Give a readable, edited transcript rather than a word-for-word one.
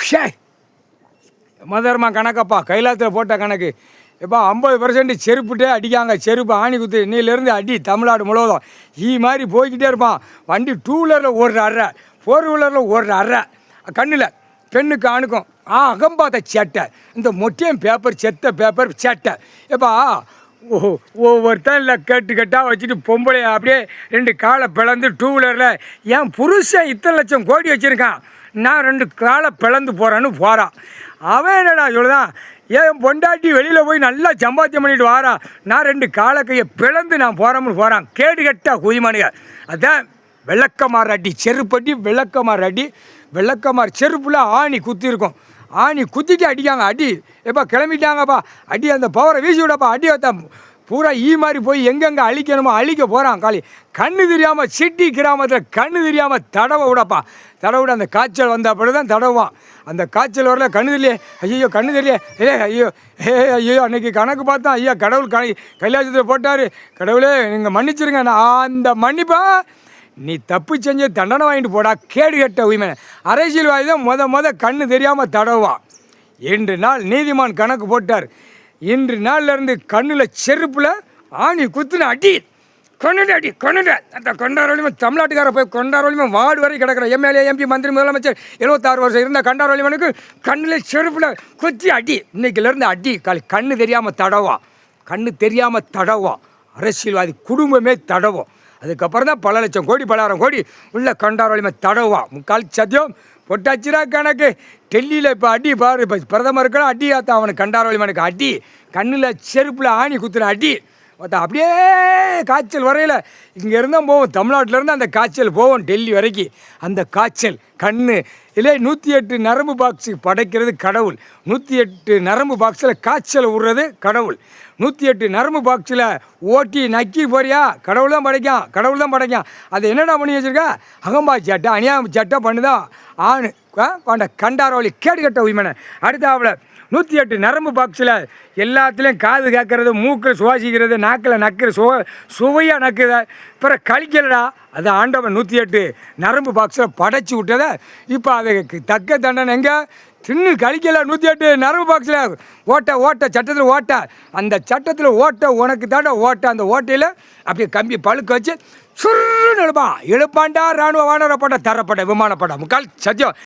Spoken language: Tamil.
ஷே மதர்மா கணக்கப்பா கைலாசத்தில் போட்ட கணக்கு இப்போ 50% செருப்புட்டே அடிக்காங்க. செருப்பு ஆணி குத்து இன்னிலேருந்து அடி தமிழ்நாடு முழுவதும் மாதிரி போய்கிட்டே இருப்பான். வண்டி 2 வீலரில் ஓடுற அறை, 4 வீலரில் ஓடுற அறை, கண்ணில் பெண்ணுக்கு ஆணுக்கும் அகம்பாத்த சேட்டை, இந்த மொட்டையும் பேப்பர் செத்த பேப்பர் சேட்டை. எப்பா ஒவ்வொருத்தன் இல்லை கட்டாக வச்சுட்டு பொம்பளை அப்படியே 2 காலை பிளந்து 2 வீலரில் என் புருஷன் இத்தனை லட்சம் கோடி வச்சுருக்கான், நான் 2 காலை பிளந்து போகிறேன்னு போகிறான். அவன் என்னடா சொல்லுதான், ஏன் பொண்டாட்டி வெளியில் போய் நல்லா சம்பாத்தியம் பண்ணிட்டு வாரா, நான் 2 காலை கையை பிளந்து நான் போகிறோம்னு போகிறான். கேடு கட்டா குதிமானுங்க. அதான் விளக்கமாறு அடி, செருப்பட்டி விளக்கமாறு அடி. விளக்கமாறு செருப்பில் ஆணி குத்தி இருக்கும், ஆணி குத்திட்டு அடிக்காங்க. அடி எப்போ கிளம்பிட்டாங்கப்பா, அடி அந்த பவரை வீசி விடப்பா. அடி வைத்தா பூரா மாதிரி போய் எங்கெங்கே அழிக்கணுமோ அழிக்க போகிறான். காலி கண்ணு தெரியாமல் சிட்டி கிராமத்தில் கண்ணு தெரியாமல் தடவை விடப்பா. தடவை விட அந்த காய்ச்சல் வந்த அப்படி தான் தடவான். அந்த காய்ச்சல் வரல கண்ணு தெரியலையே, ஐயோ கண்ணு தெரியலையே, ஐயோ அன்னைக்கு கணக்கு பார்த்தா ஐயா கடவுள் கைலாசத்தில் போட்டார், கடவுளே நீங்கள் மன்னிச்சிருங்க. நான் அந்த மன்னிப்பா நீ தப்பு செஞ்சு தண்டனை வாங்கிட்டு போடா கேடு கட்ட உரிமை. அரசியல்வாதி தான் முத கண்ணு தெரியாமல் தடவான். இன்று நாள் நீதிமான் கணக்கு போட்டார். இன்று நாள்லேருந்து கண்ணில் செருப்பில் ஆணி குத்துன அடி, கொண்டுட்டு அடி கொண்டுட்டு. அந்த கொண்டாட வலிமை தமிழ்நாட்டுக்கார போய் கொண்டாட வலிமை வார்டு வரை கிடக்கிற எம்எல்ஏ எம்பி மந்திரி முதலமைச்சர் 76 வருஷம் இருந்த கண்டாட வலிமனுக்கு கண்ணில் செருப்பில் குத்தி அடி. இன்னைக்கிலேருந்து அடி கண்ணு தெரியாமல் தடவான், கண்ணு தெரியாமல் தடவான். அரசியல்வாதி குடும்பமே தடவும். அதுக்கப்புறம் தான் பல லட்சம் கோடி 10,000 கோடி உள்ள கண்டாட வலிமை தடவான். முக்கால் சத்தியம் பொட்டாச்சிரா கணக்கு. டெல்லியில் இப்போ அடி பாரு, இப்போ பிரதமருக்கெல்லாம் அடி ஆத்தா அவனுக்கு கண்டார வலிமனுக்கு அடி, கண்ணில் செருப்பில் ஆணி குத்துன அடி. பார்த்தா அப்படியே காய்ச்சல் வரையில் இங்கே இருந்தால் போவோம், தமிழ்நாட்டிலேருந்து அந்த காய்ச்சல் போவோம் டெல்லி வரைக்கும். அந்த காய்ச்சல் கண்ணு இல்லை 108 நரம்பு பாக்ஸு படைக்கிறது கடவுள். 108 நரம்பு பாக்ஸில் காய்ச்சல் விடுறது கடவுள். 108 நரம்பு பாக்ஸில் ஓட்டி நக்கி போறியா, கடவுள் தான் படைக்கான், கடவுள் தான் படைக்கான். அதை என்னடா பண்ணி வச்சுருக்கா, அகம்பா சட்டை அநியாயம் சட்டை பண்ணுதான் ஆணு கொண்ட கண்டாரோலி கேடு கட்ட உரிமையான. அடுத்தாவில் 108 நரம்பு பாக்ஸில் எல்லாத்துலேயும் காது கேட்கறது, மூக்கில் சுவாசிக்கிறது, நாக்கில் நக்கிற சுவையாக நக்குத, பிறகு கழிக்கலடா. அது ஆண்டவன் 108 நரம்பு பாக்ஸில் படைச்சி விட்டதை. இப்போ அதுக்கு தக்க தண்டனை எங்கே தின்னு கழிக்கல. 108 நரம்பு பாக்ஸில் ஓட்ட சட்டத்தில் ஓட்ட, அந்த சட்டத்தில் ஓட்ட உனக்கு தாண்ட ஓட்ட. அந்த ஓட்டையில் அப்படியே கம்பி பழுக்க வச்சு சுருன்னு எழுப்பான்டா. இழுப்பாண்டா ராணுவ வானரப்பட தரப்பட விமானப்பட முக்கால் சத்தியம்.